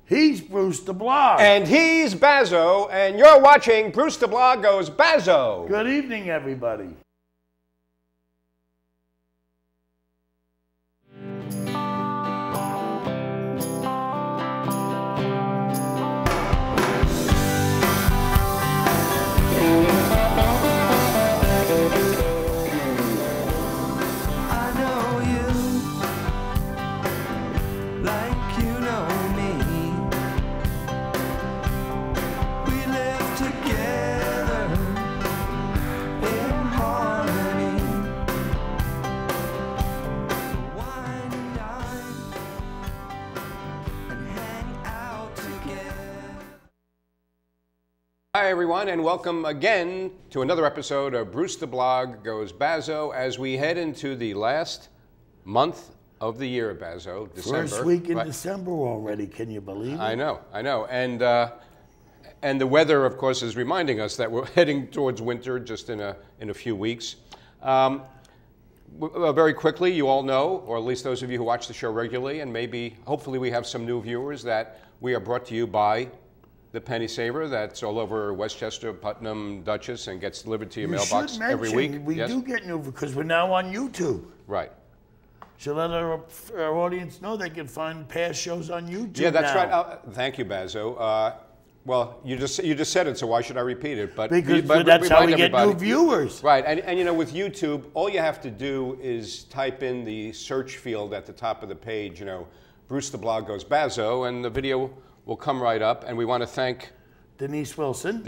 He's Bruce the Blog. And he's Bazzo, and you're watching Bruce the Blog Goes Bazzo. Good evening, everybody. Hi everyone, and welcome again to another episode of Bruce the Blog Goes Bazzo as we head into the last month of the year, Bazzo, December. First week in December already, can you believe it? I know. And the weather, of course, is reminding us that we're heading towards winter just in a few weeks. Very quickly, you all know, or at least those of you who watch the show regularly, and maybe, hopefully we have some new viewers, that we are brought to you by the Penny Saver that's all over Westchester, Putnam, Dutchess, and gets delivered to your mailbox every week. We do get new because we're now on YouTube. Right. So let our audience know they can find past shows on YouTube. Yeah, that's now. right. Thank you, Bazzo. Well, you just said it, so why should I repeat it? But that's how we get new viewers. Right, and you know, with YouTube, all you have to do is type in the search field at the top of the page, you know, Bruce the Blog Goes Bazzo, and the video will come right up, and we want to thank Denise Wilson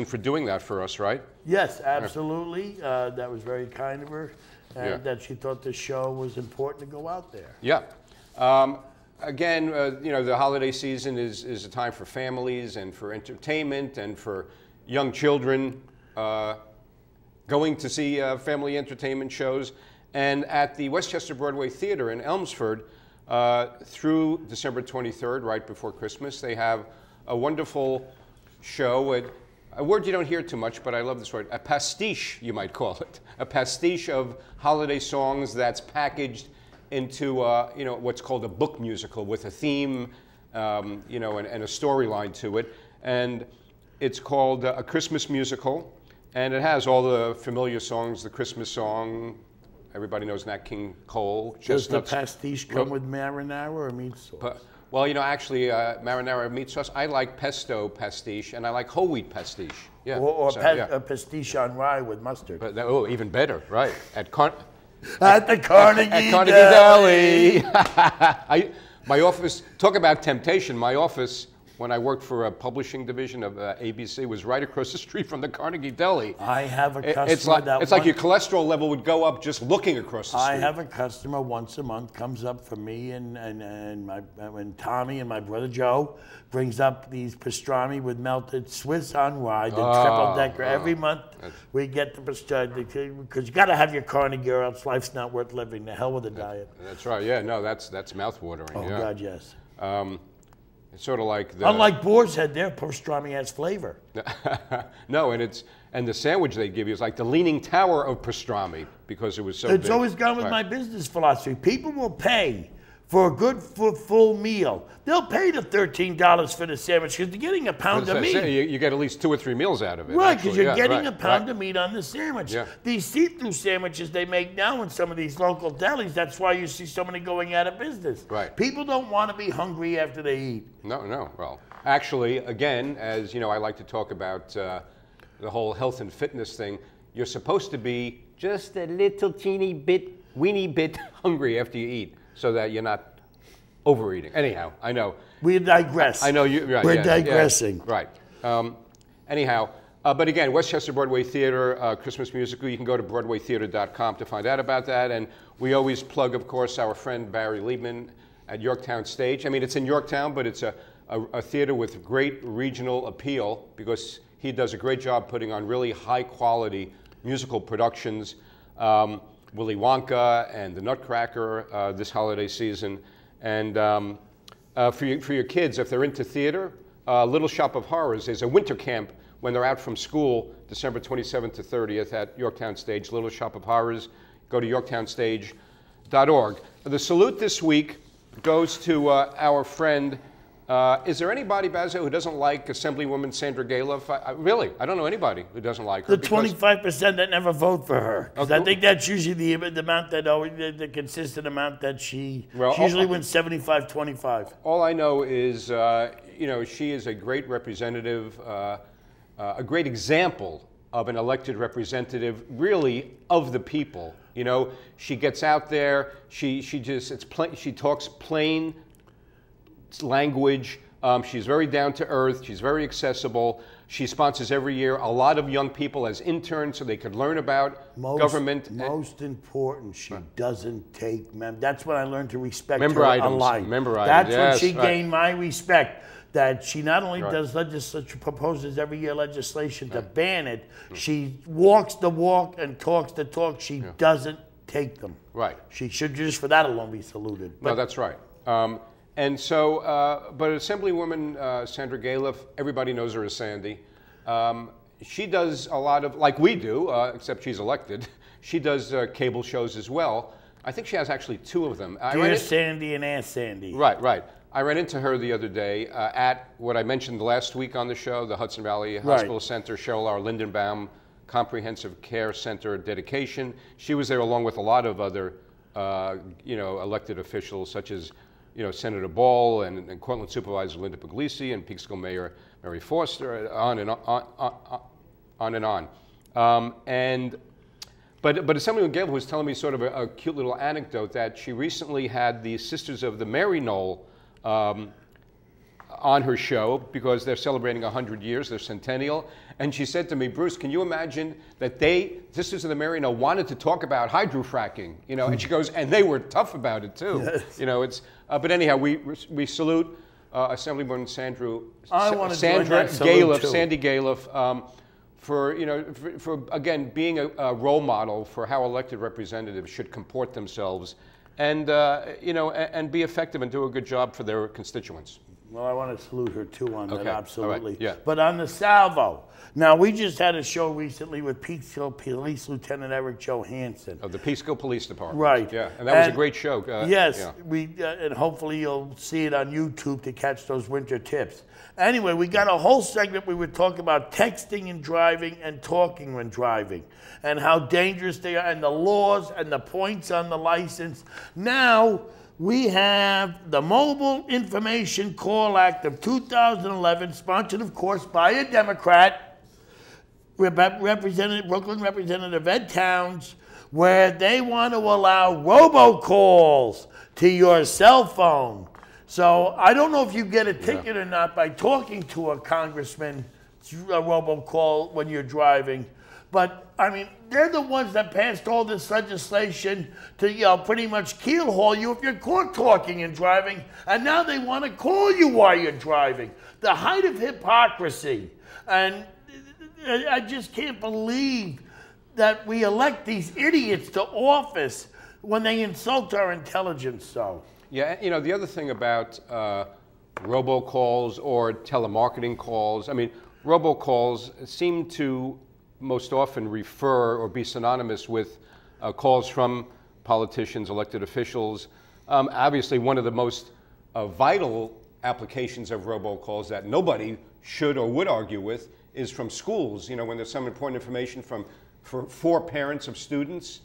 for doing that for us, right? Yes, absolutely. That was very kind of her, and that she thought the show was important to go out there. Yeah. Again, you know, the holiday season is a time for families and for entertainment and for young children going to see family entertainment shows. And at the Westchester Broadway Theater in Elmsford, through December 23rd, right before Christmas, they have a wonderful show, a word you don't hear too much, but I love this word, a pastiche, you might call it. A pastiche of holiday songs that's packaged into, you know, what's called a book musical with a theme, you know, and a storyline to it. And it's called A Christmas Musical, and it has all the familiar songs, the Christmas song. Everybody knows Nat King Cole. Does the pastiche come with marinara or meat sauce? Well, you know, actually, marinara meat sauce. I like pesto pastiche, and I like whole wheat pastiche. Yeah. Or a pastiche on rye with mustard. But, oh, even better, right? At the Carnegie Deli. My office. Talk about temptation. My office, when I worked for a publishing division of ABC, was right across the street from the Carnegie Deli. I have a customer it's like your cholesterol level would go up just looking across the street. I have a customer once a month comes up for me and Tommy and my brother Joe brings up these pastrami with melted Swiss on rye, the triple decker. Every month we get the pastrami because you got to have your Carnegie or else life's not worth living. The hell with the diet. That's right. Yeah. No, that's mouthwatering. Oh yeah. God, yes. It's sort of like unlike Boar's Head, their pastrami has flavor. No, and the sandwich they give you is like the Leaning Tower of pastrami because it was so It's big. always gone with my business philosophy. People will pay for a good full meal. They'll pay the $13 for the sandwich because they're getting a pound of meat. You get at least 2 or 3 meals out of it. Right, because you're getting a pound of meat on the sandwich. Yeah. These see-through sandwiches they make now in some of these local delis, that's why you see so many going out of business. Right. People don't want to be hungry after they eat. No. Well, actually, again, as you know, I like to talk about the whole health and fitness thing. You're supposed to be just a little weeny bit hungry after you eat, so that you're not overeating. Anyhow, I know. We digress. I know you. Right, We're digressing. Yeah, right. Anyhow, but again, Westchester Broadway Theater Christmas musical. You can go to BroadwayTheater.com to find out about that. And we always plug, of course, our friend Barry Liebman at Yorktown Stage. I mean, it's in Yorktown, but it's a theater with great regional appeal because he does a great job putting on really high-quality musical productions. Willy Wonka and the Nutcracker this holiday season. And for your kids, if they're into theater, Little Shop of Horrors is a winter camp when they're out from school, December 27th to 30th at Yorktown Stage, Little Shop of Horrors. Go to yorktownstage.org. The salute this week goes to our friend Is there anybody, Bazzo, who doesn't like Assemblywoman Sandra Galiff? Really, I don't know anybody who doesn't like her. The 25% that never vote for her. Because I think that's usually the amount that the consistent amount that she usually wins 75-25. All I know is, you know, she is a great representative, a great example of an elected representative, really of the people. You know, she gets out there. She talks plain language. She's very down to earth. She's very accessible. She sponsors every year a lot of young people as interns so they could learn about government. Most important, she doesn't take That's when I learned to respect member her items. alike. Member items. That's when she gained my respect. That she not only does legislature, proposes every year legislation to ban it, she walks the walk and talks the talk. She doesn't take them. Right. She should just for that alone be saluted. No, that's right. And so, but Assemblywoman Sandra Galiff, everybody knows her as Sandy. She does a lot of, like we do, except she's elected, she does cable shows as well. I think she has actually 2 of them. Dear Sandy and Ask Sandy. Right, right. I ran into her the other day at what I mentioned last week on the show, the Hudson Valley Hospital Center, Cheryl R. Lindenbaum Comprehensive Care Center dedication. She was there along with a lot of other, you know, elected officials such as, you know, Senator Ball and Cortlandt Supervisor Linda Puglisi and Peekskill Mayor Mary Foster, on and on. But Assemblywoman Galiff was telling me sort of a cute little anecdote that she recently had the Sisters of the Mary Knoll on her show because they're celebrating 100 years, their centennial. And she said to me, Bruce, can you imagine that Sisters of the Mary Knoll, wanted to talk about hydrofracking, you know? And she goes, and they were tough about it too. Yes. You know, it's. But anyhow, we salute Assemblywoman Sandra Galiff, Sandy Galiff, for, you know, for again being a role model for how elected representatives should comport themselves, and you know, and be effective and do a good job for their constituents. Well, I want to salute her too on that, absolutely. Right. Yeah. But on the salvo, now we just had a show recently with Peekskill Police Lieutenant Eric Johansson of the Peekskill Police Department. Right. Yeah, and that was a great show. Yes, yeah. And hopefully you'll see it on YouTube to catch those winter tips. Anyway, we got a whole segment we were talking about texting and driving and talking when driving and how dangerous they are and the laws and the points on the license. Now, we have the Mobile Information Call Act of 2011, sponsored, of course, by a Democrat, Brooklyn Representative Ed Towns, where they want to allow robocalls to your cell phone. So I don't know if you get a ticket or not by talking to a congressman, a robocall when you're driving. But, I mean, they're the ones that passed all this legislation to, you know, pretty much keelhaul you if you're caught talking and driving. And now they want to call you while you're driving. The height of hypocrisy. And I just can't believe that we elect these idiots to office when they insult our intelligence so. Yeah, you know, the other thing about robocalls or telemarketing calls, I mean, robocalls seem to most often refer or be synonymous with calls from politicians, elected officials. Obviously, one of the most vital applications of robocalls that nobody should or would argue with is from schools. You know, when there's some important information for parents of students.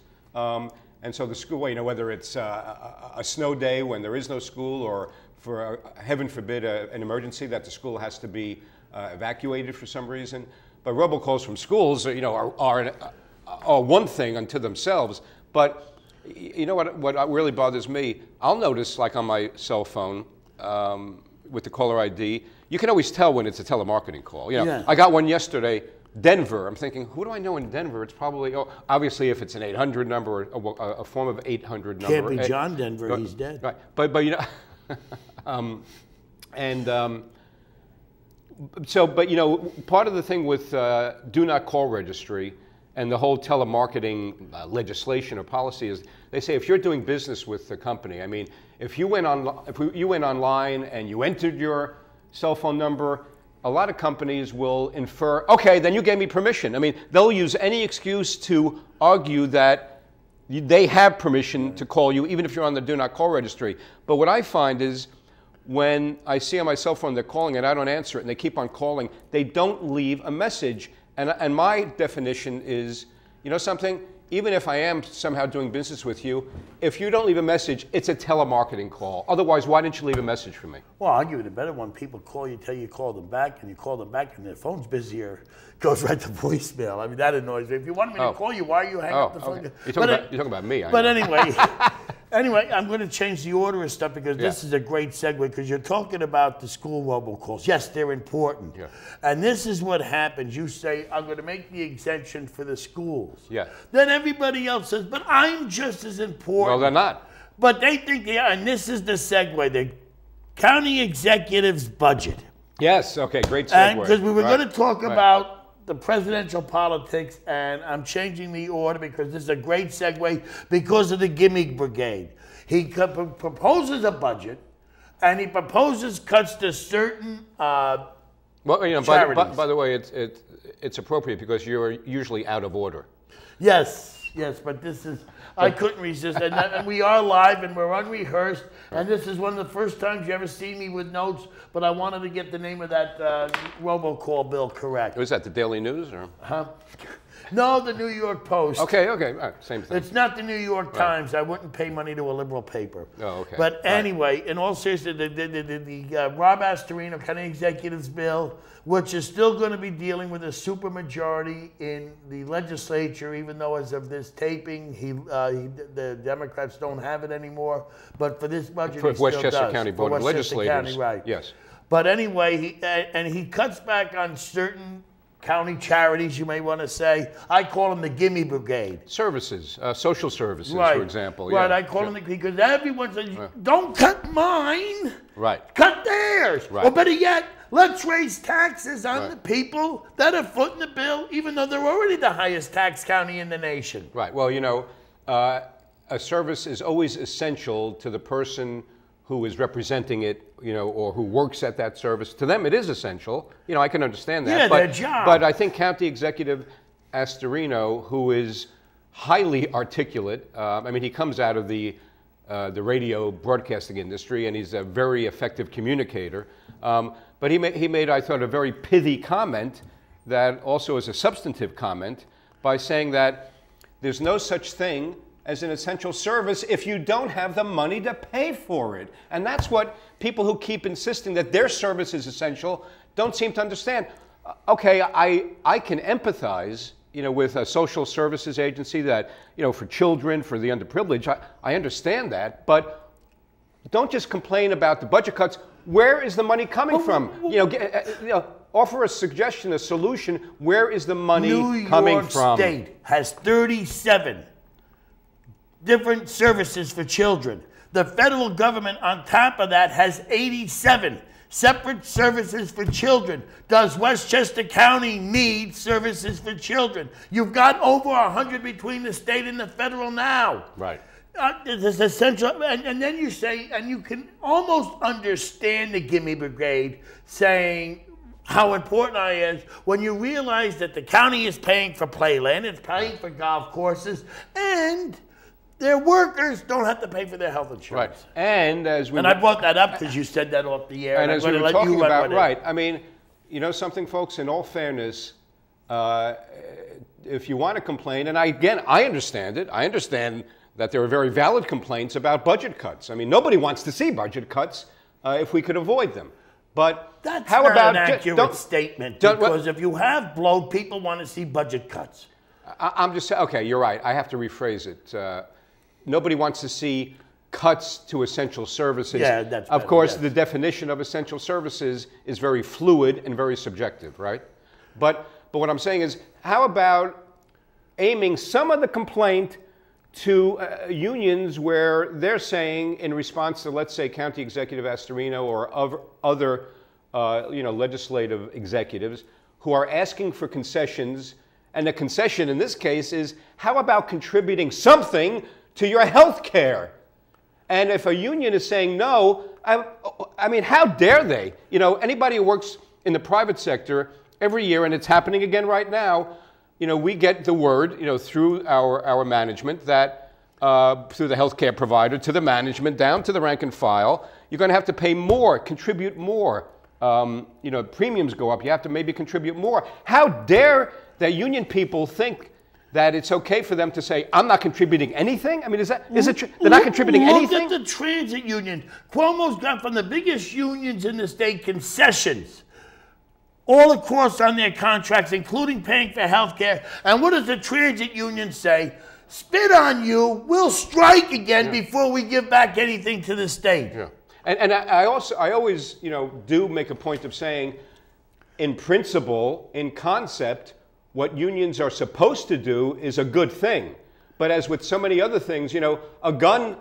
And so the school, you know, whether it's a snow day when there is no school or for, heaven forbid, an emergency that the school has to be evacuated for some reason. But robocalls from schools, you know, are one thing unto themselves. But you know what really bothers me? I'll notice, like on my cell phone with the caller ID, you can always tell when it's a telemarketing call. You know, I got one yesterday, Denver. I'm thinking, who do I know in Denver? It's probably, obviously, if it's an 800 number or a form of 800 number. Can't be John Denver. He's dead. Right, but you know, So, but you know, part of the thing with do not call registry and the whole telemarketing legislation or policy is they say if you're doing business with the company, I mean, if you went online and you entered your cell phone number, a lot of companies will infer, okay, then you gave me permission. I mean, they'll use any excuse to argue that they have permission to call you, even if you're on the do not call registry. But what I find is when I see on my cell phone they're calling and I don't answer it and they keep on calling, they don't leave a message. And my definition is, you know something? Even if I am somehow doing business with you, if you don't leave a message, it's a telemarketing call. Otherwise, why didn't you leave a message for me? Well, I'll give you the better one. People call you, tell you call them back, and you call them back, and their phone's busy or goes right to voicemail. I mean, that annoys me. If you want me to call you, why are you hanging up the phone? Okay. You're talking about me. But anyway, I'm going to change the order of stuff because this is a great segue because you're talking about the school robocalls. Yes, they're important. Yeah. And this is what happens. You say, I'm going to make the exemption for the schools. Yeah. Then everybody else says, but I'm just as important. Well, they're not. But they think they are, and this is the segue, the county executive's budget. Yes, okay, great segue. Because we were going to talk about the presidential politics, and I'm changing the order because this is a great segue because of the Gimme Brigade. He proposes a budget, and he proposes cuts to certain well, you know, by the way, it's appropriate because you're usually out of order. Yes, but this is, I couldn't resist. And we are live and we're unrehearsed. And this is one of the first times you ever see me with notes, but I wanted to get the name of that robocall bill correct. Was that the Daily News? Or? Huh? No, the New York Post. Okay, all right, same thing. It's not the New York Times. I wouldn't pay money to a liberal paper. Oh, okay. But anyway, in all seriousness, the Rob Astorino County Executive's bill, which is still going to be dealing with a supermajority in the legislature, even though as of this taping, the Democrats don't have it anymore. But for this budget, for he still Westchester does. County Board of Legislators, County, right? Yes. But anyway, he cuts back on certain county charities, you may want to say. I call them the Gimme Brigade. Services, social services, for example. Right, I call them because everyone says, don't cut mine. Right. Cut theirs. Right. Or better yet, let's raise taxes on the people that are footing the bill, even though they're already the highest tax county in the nation. Right. Well, you know, a service is always essential to the person who is representing it, you know, or who works at that service. To them, it is essential. You know, I can understand that. Yeah, their job. But I think County Executive Astorino, who is highly articulate, I mean, he comes out of the radio broadcasting industry, and he's a very effective communicator. But he made, I thought, a very pithy comment that also is a substantive comment by saying that there's no such thing as an essential service if you don't have the money to pay for it. And that's what people who keep insisting that their service is essential don't seem to understand. Okay, I can empathize, you know, with a social services agency that, you know, for children, for the underprivileged, I understand that, but don't just complain about the budget cuts. Where is the money coming from? You know, offer a suggestion, a solution. Where is the money coming from? New York State has 37 different services for children. The federal government on top of that has 87 separate services for children. Does Westchester County need services for children? You've got over 100 between the state and the federal now. Right. It's essential, and then you say, and you can almost understand the Gimme Brigade saying how important I is when you realize that the county is paying for playland, it's paying for golf courses, and their workers don't have to pay for their health insurance. Right. And I brought that up because you said that off the air. And as we were talking about, right, I mean, you know something, folks, in all fairness, if you want to complain, and I understand it. I understand that there are very valid complaints about budget cuts. I mean, nobody wants to see budget cuts if we could avoid them. But that's how not about an accurate statement, because if you have bloat, people want to see budget cuts. I'm just saying, okay, you're right. I have to rephrase it. Nobody wants to see cuts to essential services. Yeah, that's of course, the definition of essential services is very fluid and very subjective, right? But what I'm saying is, how about aiming some of the complaint to unions where they're saying, in response to, let's say, County Executive Astorino or other legislative executives who are asking for concessions, and the concession in this case is, how about contributing something to your health care? And if a union is saying no, I mean, how dare they? You know, anybody who works in the private sector every year, and it's happening again right now, you know, we get the word, you know, through our management that through the healthcare provider to the management, down to the rank and file. You're going to have to pay more, contribute more. Premiums go up. You have to maybe contribute more. How dare the union people think that it's okay for them to say, I'm not contributing anything? I mean, they're not contributing anything? Look at the transit union. Cuomo's got from the biggest unions in the state concessions all across on their contracts, including paying for health care. And what does the transit union say? Spit on you, we'll strike again before we give back anything to the state. Yeah. And I always, do make a point of saying, in principle, in concept, what unions are supposed to do is a good thing. But as with so many other things, a gun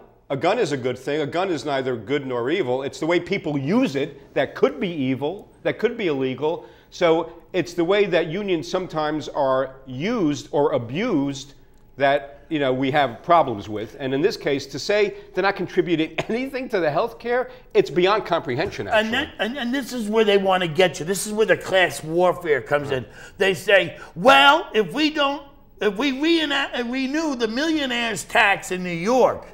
is a good thing. A gun is neither good nor evil. It's the way people use it that could be evil, that could be illegal. So it's the way that unions sometimes are used or abused that we have problems with. And in this case, to say they're not contributing anything to the health care, it's beyond comprehension, actually. And this is where they want to get you. This is where the class warfare comes in. They say, well, if we renew the millionaire's tax in New York,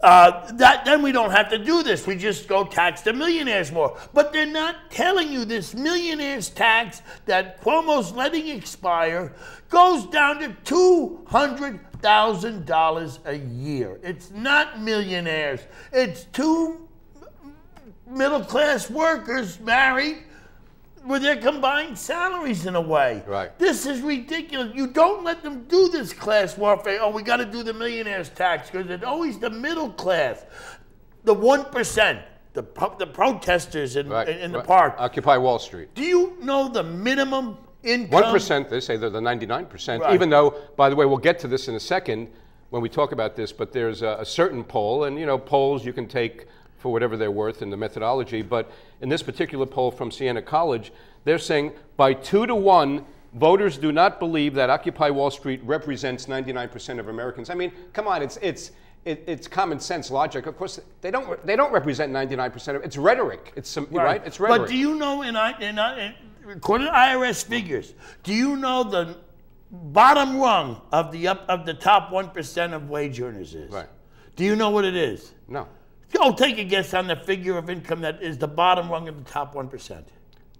then we don't have to do this. We just go tax the millionaires more. But they're not telling you this millionaire's tax that Cuomo's letting expire goes down to $200,000 a year. It's not millionaires. It's two middle-class workers married with their combined salaries in a way. Right. This is ridiculous. You don't let them do this class warfare. Oh, we got to do the millionaires tax because it's always the middle class, the 1%, the protesters in the park. Occupy Wall Street. Do you know the minimum income? 1%, they say they're the 99%, even though, by the way, we'll get to this in a second when we talk about this, but there's a certain poll, and polls you can take for whatever they're worth in the methodology, but in this particular poll from Siena College, they're saying by 2 to 1, voters do not believe that Occupy Wall Street represents 99% of Americans. I mean, come on, it's common sense logic. Of course, they don't represent 99% of. It's rhetoric. It's right. It's rhetoric. But do you know, according to IRS figures, do you know the bottom rung of the top 1% of wage earners is? Right. Do you know what it is? No. Go take a guess on the figure of income that is the bottom rung of the top 1%.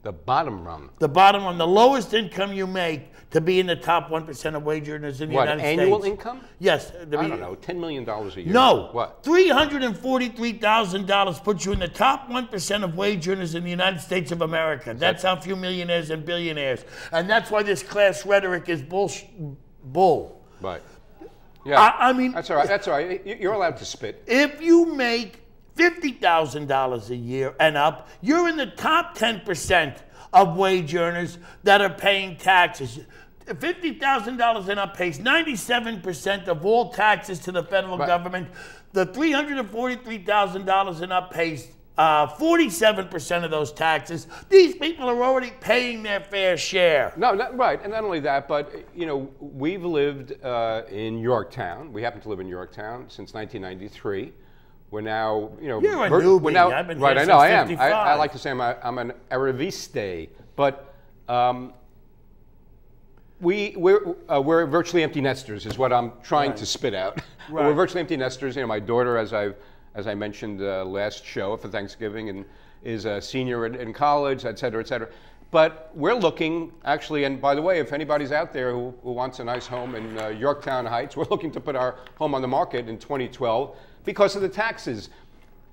The bottom rung? The bottom rung, the lowest income you make to be in the top 1% of wage earners in the United States. What, annual income? Yes. I don't know, $10 million a year. No. What? $343,000 puts you in the top 1% of wage earners in the United States of America. That's how few millionaires and billionaires. And that's why this class rhetoric is bull. Right. Yeah. I mean, that's all right. That's all right. You're allowed to spit. If you make $50,000 a year and up, you're in the top 10% of wage earners that are paying taxes. $50,000 and up pays 97% of all taxes to the federal government. The $343,000 and up pays 47% of those taxes. These people are already paying their fair share. No, right. And not only that, but, we've lived in Yorktown. We happen to live in Yorktown since 1993. We're now, You're a newbie. We're now, I've been right, here I know, since I am. 55. I like to say I'm an Araviste, but we're virtually empty nesters, is what I'm trying to spit out. Right. We're virtually empty nesters. My daughter, as I mentioned last show for Thanksgiving, and is a senior in college, et cetera, et cetera. But we're looking, actually, and by the way, if anybody's out there who wants a nice home in Yorktown Heights, we're looking to put our home on the market in 2012 because of the taxes.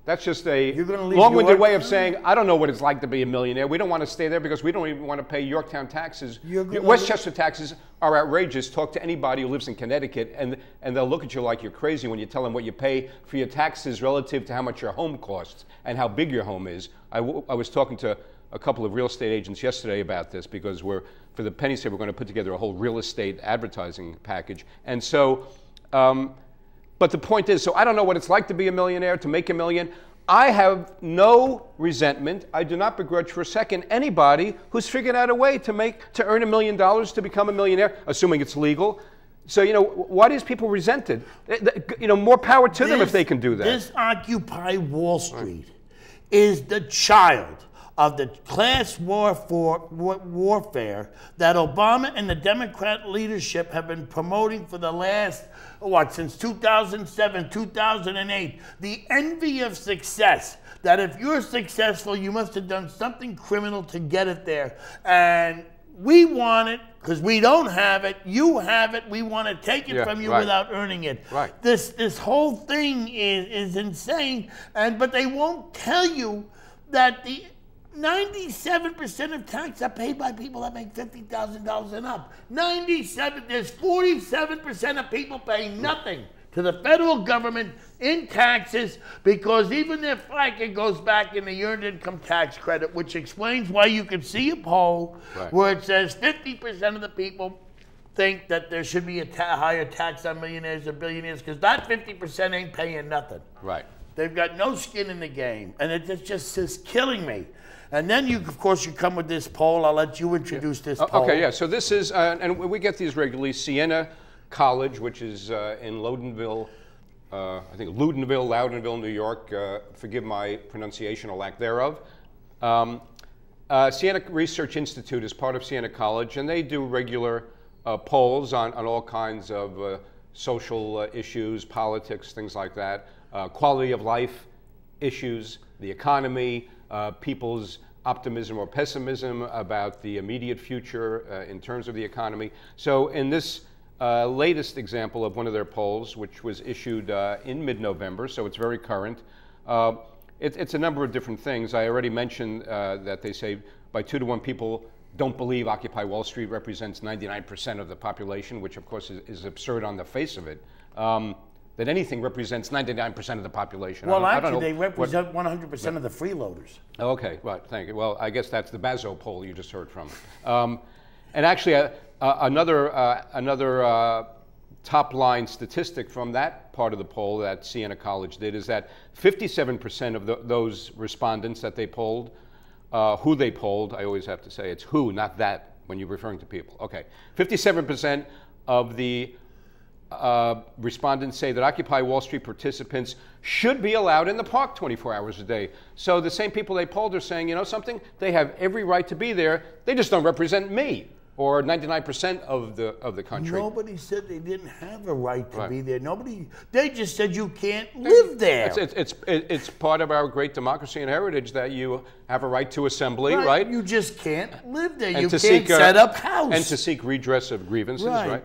That's just a long-winded way of saying, I don't know what it's like to be a millionaire. We don't want to stay there because we don't even want to pay Yorktown taxes. Westchester taxes are outrageous. Talk to anybody who lives in Connecticut, and they'll look at you like you're crazy when you tell them what you pay for your taxes relative to how much your home costs and how big your home is. I was talking to a couple of real estate agents yesterday about this because for the penny save, we're going to put together a whole real estate advertising package. And so, but the point is, so I don't know what it's like to be a millionaire, to make $1 million. I have no resentment. I do not begrudge for a second anybody who's figured out a way to earn $1 million to become a millionaire, assuming it's legal. So, why are these people resented? More power to them if they can do that. This Occupy Wall Street is the child of the class warfare that Obama and the Democrat leadership have been promoting for the last, since 2007, 2008. The envy of success, that if you're successful, you must have done something criminal to get it there. And we want it because we don't have it. You have it. We want to take it from you without earning it. Right. This whole thing is insane. But they won't tell you that the 97% of tax are paid by people that make $50,000 and up. 97. There's 47% of people paying nothing to the federal government in taxes, because even their FICA goes back in the earned income tax credit, which explains why you can see a poll where it says 50% of the people think that there should be a higher tax on millionaires or billionaires, because that 50% ain't paying nothing. Right. They've got no skin in the game, and it just is killing me. And then you come with this poll. I'll let you introduce this poll. Okay, yeah. So this is, and we get these regularly. Siena College, which is in Loudonville, Loudonville, New York. Forgive my pronunciation or lack thereof. Siena Research Institute is part of Siena College, and they do regular polls on all kinds of social issues, politics, things like that, quality of life issues, the economy, people's optimism or pessimism about the immediate future in terms of the economy. So in this latest example of one of their polls, which was issued in mid-November, so it's very current. It's a number of different things. I already mentioned that they say by 2 to 1 people don't believe Occupy Wall Street represents 99% of the population, which of course is absurd on the face of it. That anything represents 99% of the population. Well, actually, they represent 100% of the freeloaders. Okay, right, thank you. Well, I guess that's the Bazzo poll you just heard from. And actually, another top-line statistic from that part of the poll that Siena College did is that 57% of those respondents that they polled, who they polled, I always have to say it's who, not that, when you're referring to people. Okay, 57% of the respondents say that Occupy Wall Street participants should be allowed in the park 24 hours a day. So the same people they polled are saying, you know something, they have every right to be there, they just don't represent me, or 99% of the country. Nobody said they didn't have a right to be there. They just said you can't live there. It's part of our great democracy and heritage that you have a right to assembly, right? You just can't live there. You can't set up house. And to seek redress of grievances, right?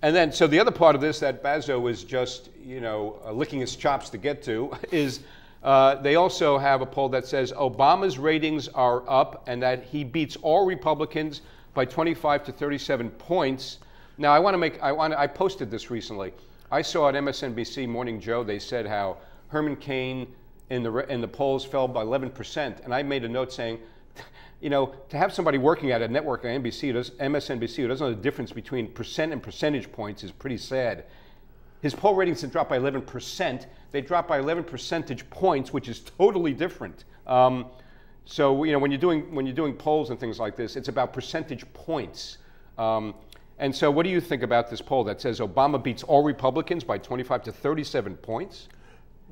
And then, so the other part of this that Bazzo is just, licking his chops to get to is they also have a poll that says Obama's ratings are up and that he beats all Republicans by 25 to 37 points. Now, I posted this recently. I saw at MSNBC Morning Joe, they said how Herman Cain in the polls fell by 11%. And I made a note saying, to have somebody working at a network like MSNBC who doesn't know the difference between percent and percentage points is pretty sad. His poll ratings had dropped by 11%. They dropped by 11 percentage points, which is totally different. So when you're doing polls and things like this, it's about percentage points. And so, what do you think about this poll that says Obama beats all Republicans by 25 to 37 points?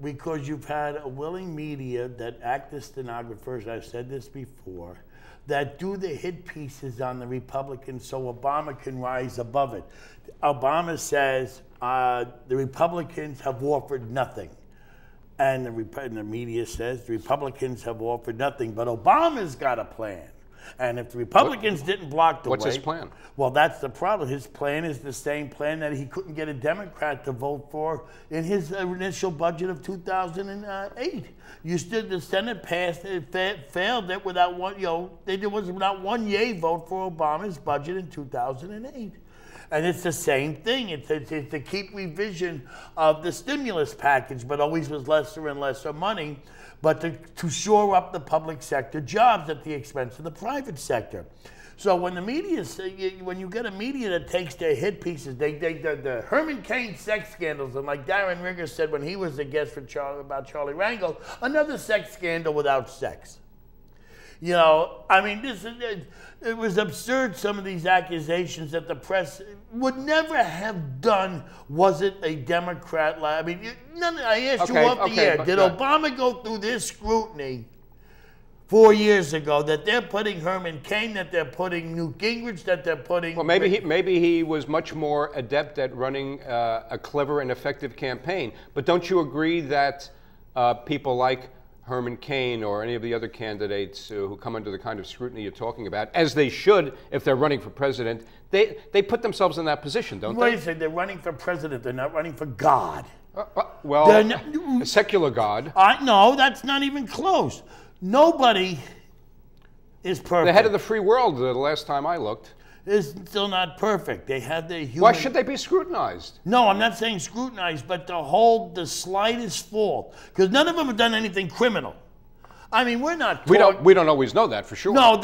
Because you've had a willing media that act as stenographers. I've said this before. That do the hit pieces on the Republicans so Obama can rise above it. Obama says the Republicans have offered nothing. And the media says the Republicans have offered nothing. But Obama's got a plan. And if the Republicans didn't block the way... What's his plan? Well, that's the problem. His plan is the same plan that he couldn't get a Democrat to vote for in his initial budget of 2008. The Senate passed it, failed it without one, there was without one yay vote for Obama's budget in 2008. And it's the same thing. It's to keep revision of the stimulus package, but always with lesser and lesser money, but to shore up the public sector jobs at the expense of the private sector. So when the media, when you get a media that takes their hit pieces, the Herman Cain sex scandals, and like Darren Rigger said when he was a guest for about Charlie Rangel, another sex scandal without sex. It was absurd, some of these accusations that the press would never have done. Was it a Democrat? I asked you off the air, did Obama go through this scrutiny 4 years ago that they're putting Herman Cain, that they're putting Newt Gingrich, that they're putting... Well, maybe he was much more adept at running a clever and effective campaign. But don't you agree that people like Herman Cain or any of the other candidates who come under the kind of scrutiny you're talking about, as they should if they're running for president, they put themselves in that position, don't they? Wait a second, they're running for president, they're not running for God. Well, a secular God. No, that's not even close. Nobody is perfect. The head of the free world, the last time I looked, is still not perfect. They have their human... Why should they be scrutinized? No, I'm not saying scrutinized, but to hold the slightest fault, because none of them have done anything criminal. I mean, we're not... We don't always know that for sure. No,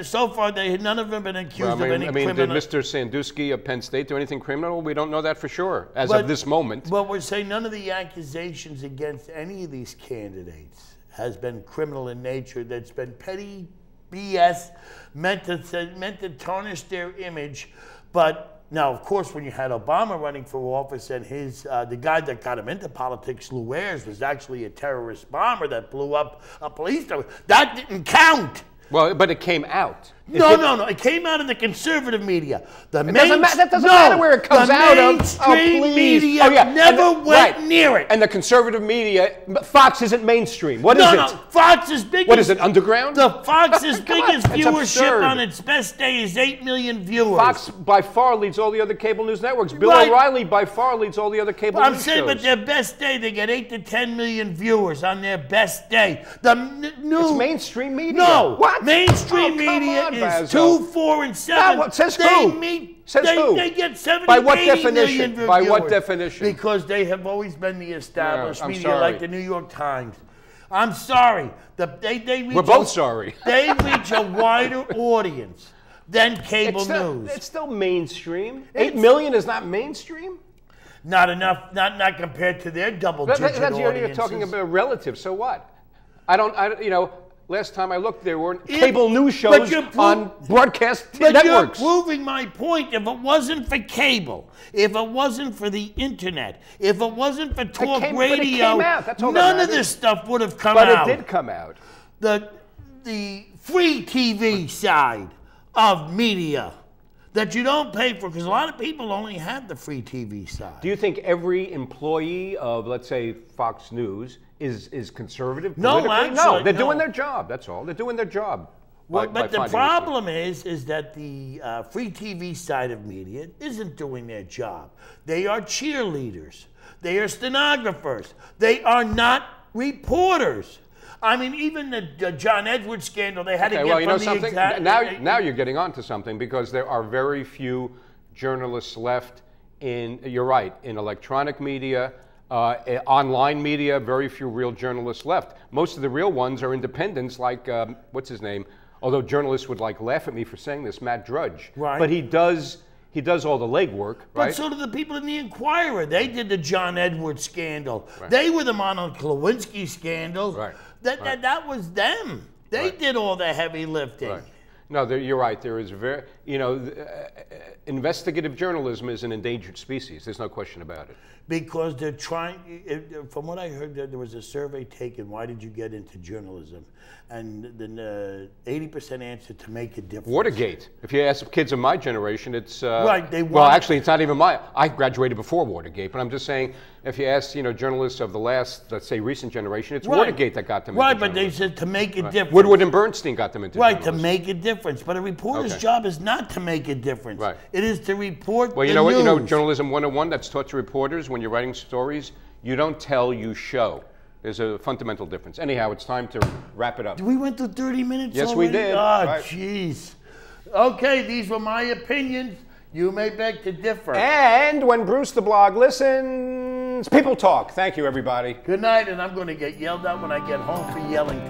so far none of them have been accused of any criminal... did Mr. Sandusky of Penn State do anything criminal? We don't know that for sure, of this moment. But we're saying none of the accusations against any of these candidates has been criminal in nature. That's been petty BS, meant to tarnish their image. But now, of course, when you had Obama running for office and the guy that got him into politics, Lou Ayres, was actually a terrorist bomber that blew up a police station. That didn't count. Well, but it came out. No. It came out in the conservative media. That doesn't matter where it comes out of. Mainstream media never went near it. And the conservative media, Fox isn't mainstream. What is it? No, Fox's biggest... What is it, underground? The Fox's biggest viewership on its best day is 8 million viewers. Fox by far leads all the other cable news networks. Bill O'Reilly by far leads all the other cable news shows. I'm saying, but their best day, they get 8 to 10 million viewers on their best day. It's mainstream media. No. What? Mainstream media is 2, 4, and 7. No, says who? They get 70, By what 80 definition? million viewers. By what definition? Because they have always been the established media, like the New York Times. I'm sorry. We're both sorry. They reach a wider audience than cable news. It's still mainstream. 8 million is not mainstream? Not enough, not compared to their double-digit audiences. You're talking about relative, so what? Last time I looked, there weren't cable news shows on broadcast networks. But you're proving my point. If it wasn't for cable, if it wasn't for the internet, if it wasn't for talk radio, none of this stuff would have come out. But it did come out. The free TV side of media that you don't pay for, because a lot of people only have the free TV side. Do you think every employee of, let's say, Fox News is conservative? No, actually, no. They're doing their job. That's all. They're doing their job. But the problem is that the free TV side of media isn't doing their job. They are cheerleaders. They are stenographers. They are not reporters. I mean, even the John Edwards scandal, they had to get from the exact... Now you're getting onto something, because there are very few journalists left you're right, in electronic media, online media, very few real journalists left. Most of the real ones are independents, like, what's his name? Although journalists would laugh at me for saying this, Matt Drudge. Right. But he does all the legwork, right? But so do the people in the Inquirer. They did the John Edwards scandal. Right. They were the Monica Lewinsky scandal. Right. That was them. They did all the heavy lifting. Right. No, you're right. There is investigative journalism is an endangered species. There's no question about it. Because they're trying, from what I heard, there was a survey taken, why did you get into journalism? And the 80% answer, to make a difference. Watergate. If you ask kids of my generation, it's... right, well, actually, it's not even I graduated before Watergate, but I'm just saying, if you ask, journalists of the last, let's say, recent generation, it's Watergate that got them into journalism. Right, but they said to make a difference. Woodward and Bernstein got them into journalism. Right, to make a difference. But a reporter's job is not to make a difference. Right. It is to report the news. You know Journalism 101 that's taught to reporters when you're writing stories? You don't tell, you show. There's a fundamental difference. Anyhow, it's time to wrap it up. We went through 30 minutes Yes, already? we did. Oh, jeez. Okay, these were my opinions. You may beg to differ. And when Bruce the Blog listens, people talk. Thank you, everybody. Good night, and I'm going to get yelled at when I get home for yelling.